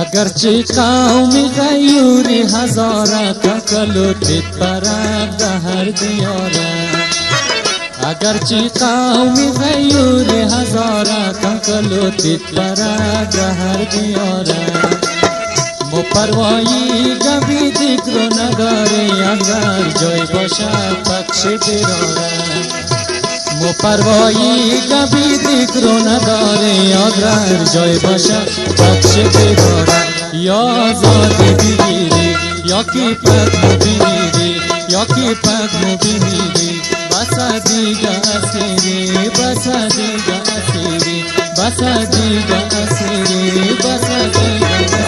اگرچه قومی غیوری هزاره تکلوتیت پرد هر دیاره اگرچه قومی غیوری هزاره تکلوتیت پرد هر دیاره مو پروایی گبی دیگر نداره اگر جای باشه پکش دیراره مو پروایی کبھی دیگر نداره اگر جای باشه بخش دیداره یا آزادی بگیری یا کی پدمو بگیری یا کی پدمو بگیری بس دیگه اسیری بس دیگه اسیری بس دیگه اسیری بس دیگه